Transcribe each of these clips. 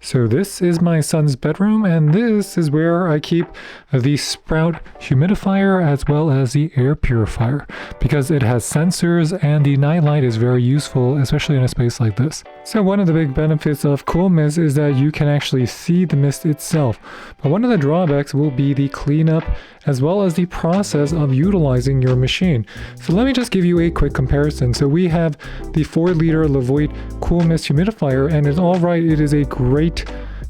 So this is my son's bedroom, and this is where I keep the Sprout Humidifier as well as the air purifier, because it has sensors and the nightlight is very useful, especially in a space like this. So one of the big benefits of cool mist is that you can actually see the mist itself, but one of the drawbacks will be the cleanup as well as the process of utilizing your machine. So let me just give you a quick comparison. So we have the 4-liter Levoit cool mist humidifier, and it's all right, it is a great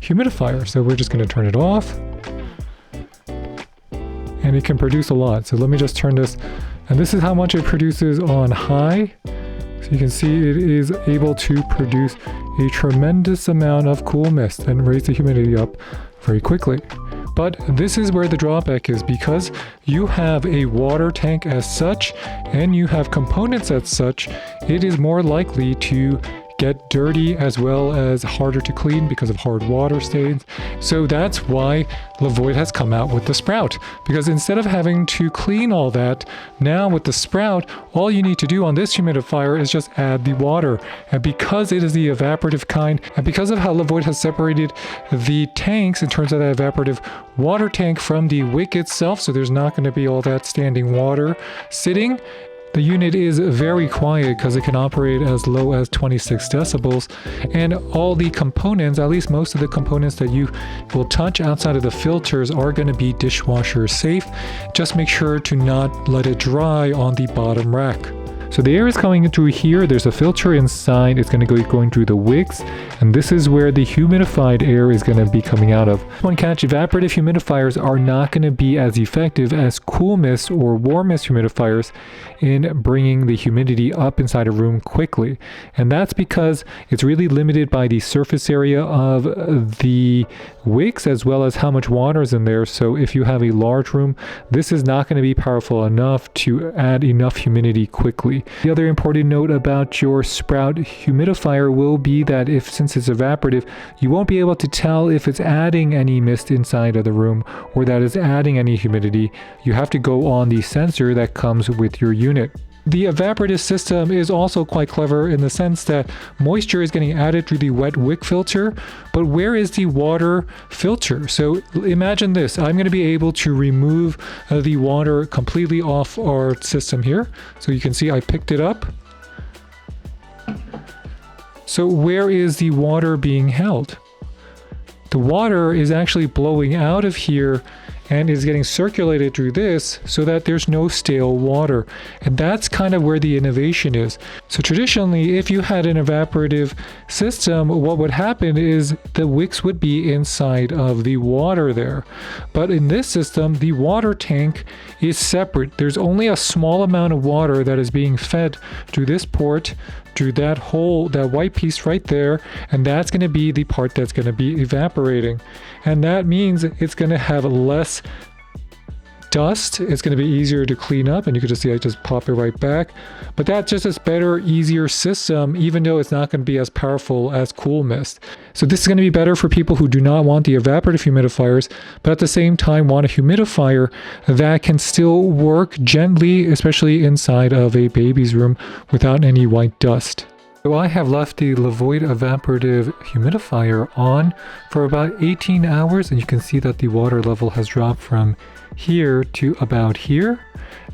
humidifier. So we're just going to turn it off, and it can produce a lot. So let me just turn this, and this is how much it produces on high. So you can see it is able to produce a tremendous amount of cool mist and raise the humidity up very quickly. But this is where the drawback is, because you have a water tank as such and you have components as such, it is more likely to get dirty as well as harder to clean because of hard water stains. So that's why Levoit has come out with the Sprout, because instead of having to clean all that, now with the Sprout, all you need to do on this humidifier is just add the water. And because it is the evaporative kind, and because of how Levoit has separated the tanks in terms of the evaporative water tank from the wick itself, so there's not going to be all that standing water sitting. The unit is very quiet because it can operate as low as 26 decibels, and all the components, at least most of the components that you will touch outside of the filters, are going to be dishwasher safe. Just make sure to not let it dry on the bottom rack. So the air is coming through here. There's a filter inside. It's going to go going through the wicks, and this is where the humidified air is going to be coming out of. One catch: evaporative humidifiers are not going to be as effective as cool mist or warm mist humidifiers in bringing the humidity up inside a room quickly, and that's because it's really limited by the surface area of the wicks as well as how much water is in there. So if you have a large room, this is not going to be powerful enough to add enough humidity quickly. The other important note about your Sprout humidifier will be that since it's evaporative, you won't be able to tell if it's adding any mist inside of the room or that it's adding any humidity. You have to go on the sensor that comes with your unit. The evaporative system is also quite clever in the sense that moisture is getting added through the wet wick filter, but where is the water filter? So imagine this: I'm going to be able to remove the water completely off our system here. So you can see I picked it up. So where is the water being held? The water is actually blowing out of here and is getting circulated through this so that there's no stale water. And that's kind of where the innovation is. So traditionally, if you had an evaporative system, what would happen is the wicks would be inside of the water there. But in this system, the water tank is separate. There's only a small amount of water that is being fed through this port, through that hole, that white piece right there, and that's going to be the part that's going to be evaporating. And that means it's going to have less dust. It's going to be easier to clean up, and you can just see I just pop it right back. But that's just a better, easier system, even though it's not going to be as powerful as cool mist. So this is going to be better for people who do not want the evaporative humidifiers, but at the same time want a humidifier that can still work gently, especially inside of a baby's room without any white dust. So I have left the Levoit evaporative humidifier on for about 18 hours, and you can see that the water level has dropped from here to about here,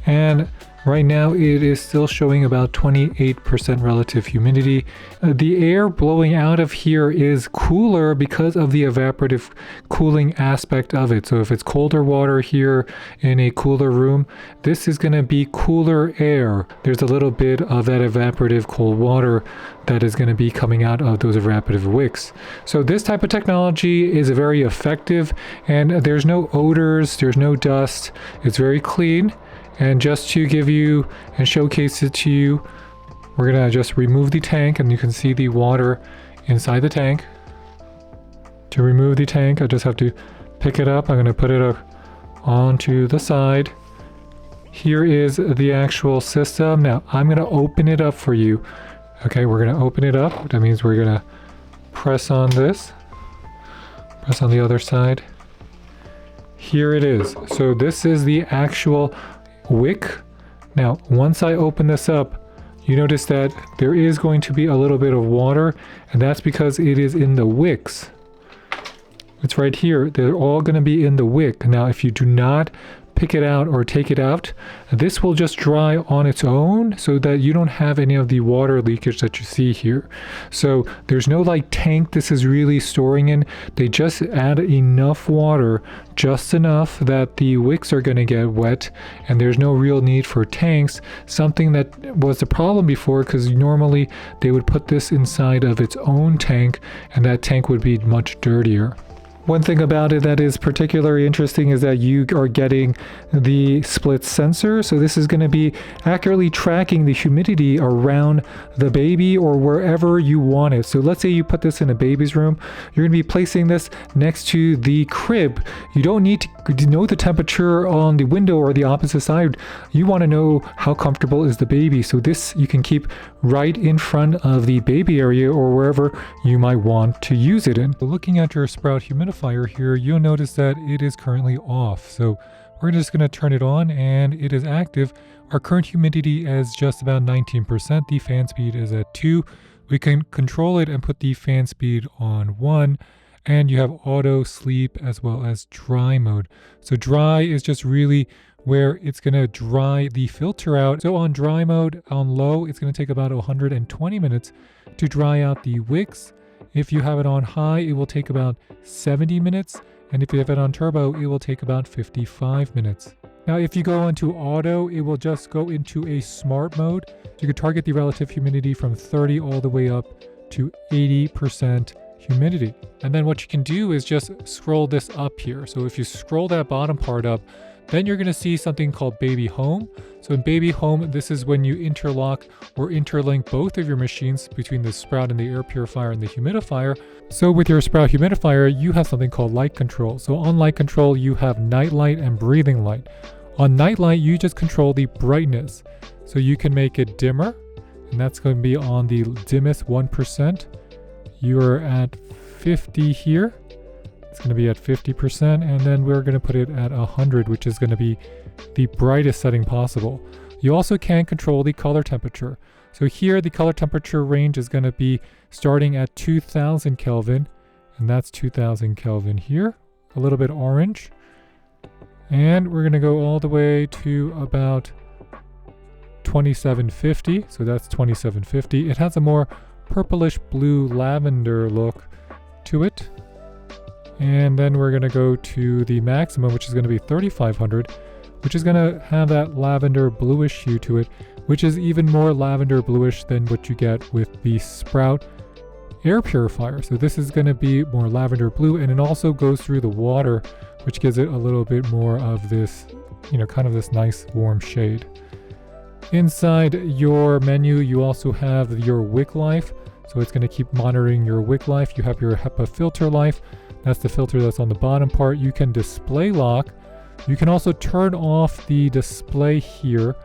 and right now it is still showing about 28% relative humidity. The air blowing out of here is cooler because of the evaporative cooling aspect of it. So if it's colder water here in a cooler room, this is going to be cooler air. There's a little bit of that evaporative cold water that is going to be coming out of those evaporative wicks. So this type of technology is very effective, and there's no odors, there's no dust. It's very clean. And just to give you and showcase it to you, we're going to just remove the tank, and you can see the water inside the tank. To remove the tank, I just have to pick it up. I'm going to put it onto the side. Here is the actual system. Now I'm going to open it up for you. Okay, we're going to open it up. That means we're going to press on this. Press on the other side. Here it is. So this is the actual wick. Now, once I open this up, you notice that there is going to be a little bit of water, and that's because it is in the wicks. It's right here. They're all going to be in the wick. Now, if you do not pick it out or take it out, this will just dry on its own so that you don't have any of the water leakage that you see here. So there's no like tank this is really storing in. They just add enough water, just enough that the wicks are going to get wet, and there's no real need for tanks, something that was the problem before, because normally they would put this inside of its own tank and that tank would be much dirtier. One thing about it that is particularly interesting is that you are getting the split sensor. So this is going to be accurately tracking the humidity around the baby or wherever you want it. So let's say you put this in a baby's room. You're going to be placing this next to the crib. You don't need to know the temperature on the window or the opposite side. You want to know how comfortable is the baby. So this you can keep right in front of the baby area or wherever you might want to use it in. Looking at your Sprout Humidifier here, you'll notice that it is currently off. So we're just going to turn it on and it is active. Our current humidity is just about 19%. The fan speed is at 2. We can control it and put the fan speed on 1. And you have auto, sleep, as well as dry mode. So dry is just really where it's going to dry the filter out. So on dry mode, on low, it's going to take about 120 minutes to dry out the wicks. If you have it on high, it will take about 70 minutes. And if you have it on turbo, it will take about 55 minutes. Now, if you go into auto, it will just go into a smart mode. You can target the relative humidity from 30 all the way up to 80% humidity. And then what you can do is just scroll this up here. So if you scroll that bottom part up, then you're going to see something called Baby Home. So in Baby Home, this is when you interlock or interlink both of your machines between the Sprout and the air purifier and the humidifier. So with your Sprout humidifier, you have something called light control. So on light control, you have night light and breathing light. On night light, you just control the brightness. So you can make it dimmer, and that's going to be on the dimmest 1%. You are at 50 here. It's going to be at 50%, and then we're going to put it at 100, which is going to be the brightest setting possible. You also can control the color temperature. So here the color temperature range is going to be starting at 2000 Kelvin, and that's 2000 Kelvin here, a little bit orange. And we're going to go all the way to about 2750, so that's 2750. It has a more purplish blue lavender look to it. And then we're going to go to the maximum, which is going to be 3500, which is going to have that lavender bluish hue to it, which is even more lavender bluish than what you get with the Sprout Air Purifier. So this is going to be more lavender blue, and it also goes through the water, which gives it a little bit more of this, kind of this nice warm shade. Inside your menu, you also have your wick life. So it's going to keep monitoring your wick life. You have your HEPA filter life. That's the filter that's on the bottom part. You can display lock. You can also turn off the display here.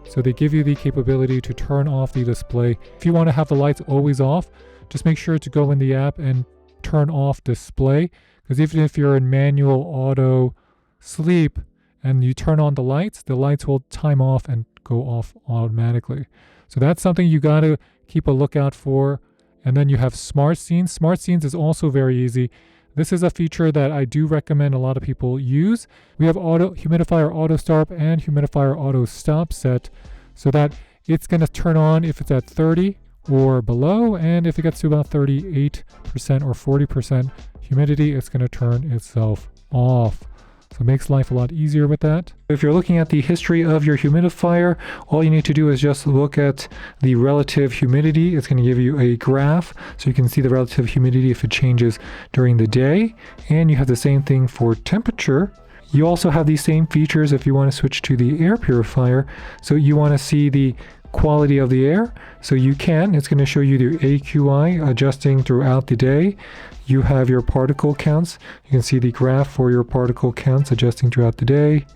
So they give you the capability to turn off the display. If you want to have the lights always off, just make sure to go in the app and turn off display. Because even if you're in manual auto sleep and you turn on the lights will time off and go off automatically. So that's something you got to keep a lookout for. And then you have Smart Scenes. Smart Scenes is also very easy. This is a feature that I do recommend a lot of people use. We have humidifier auto start and humidifier auto stop set so that it's going to turn on if it's at 30 or below, and if it gets to about 38% or 40% humidity, it's going to turn itself off. So it makes life a lot easier with that. If you're looking at the history of your humidifier, all you need to do is just look at the relative humidity. It's going to give you a graph so you can see the relative humidity if it changes during the day. And you have the same thing for temperature. You also have these same features if you want to switch to the air purifier. So you want to see the quality of the air. So you can, it's going to show you the AQI adjusting throughout the day. You have your particle counts. You can see the graph for your particle counts adjusting throughout the day.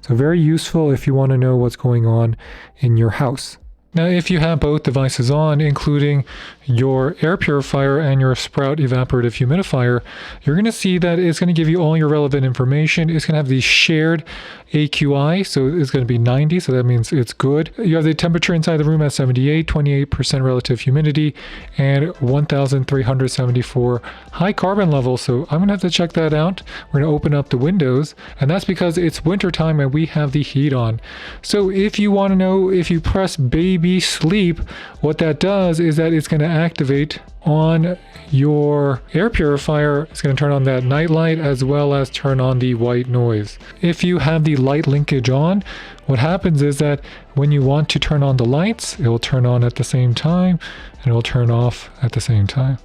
So very useful if you want to know what's going on in your house. Now, if you have both devices on, including your air purifier and your Sprout Evaporative Humidifier, you're going to see that it's going to give you all your relevant information. It's going to have the shared AQI, so it's going to be 90, so that means it's good. You have the temperature inside the room at 78, 28% relative humidity, and 1,374 high carbon level. So I'm going to have to check that out. We're going to open up the windows, and that's because it's winter time and we have the heat on. So if you want to know, if you press baby sleep, what that does is that it's going to activate on your air purifier. It's going to turn on that night light as well as turn on the white noise. If you have the light linkage on, what happens is that when you want to turn on the lights, it will turn on at the same time and it will turn off at the same time.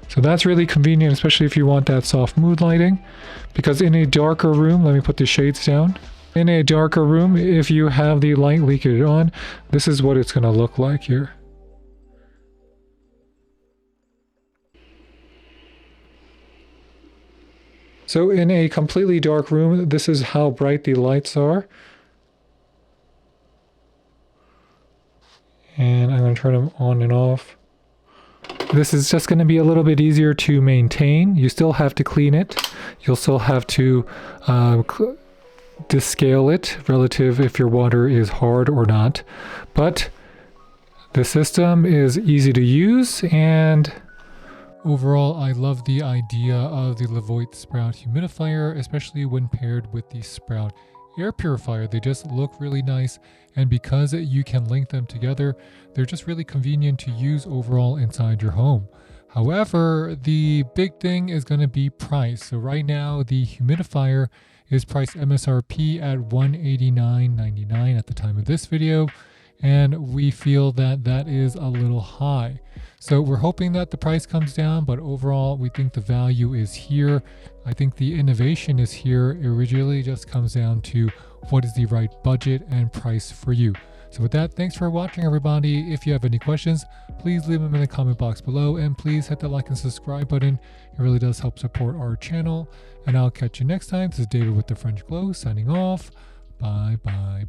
So that's really convenient, especially if you want that soft mood lighting, because in a darker room, let me put the shades down. In a darker room, if you have the light leakage on, this is what it's going to look like here. So in a completely dark room, this is how bright the lights are. And I'm going to turn them on and off. This is just going to be a little bit easier to maintain. You still have to clean it. You'll still have to descale it relative if your water is hard or not. But the system is easy to use, and overall, I love the idea of the Levoit Sprout Humidifier, especially when paired with the Sprout Air Purifier. They just look really nice, and because you can link them together, they're just really convenient to use overall inside your home. However, the big thing is going to be price. So right now, the humidifier is priced MSRP at $189.99 at the time of this video, and we feel that that is a little high. So we're hoping that the price comes down, but overall we think the value is here. I think the innovation is here. It really just comes down to what is the right budget and price for you. So with that, thanks for watching, everybody. If you have any questions, please leave them in the comment box below, and please hit the like and subscribe button. It really does help support our channel, and I'll catch you next time. This is David with the French Glow signing off. Bye bye.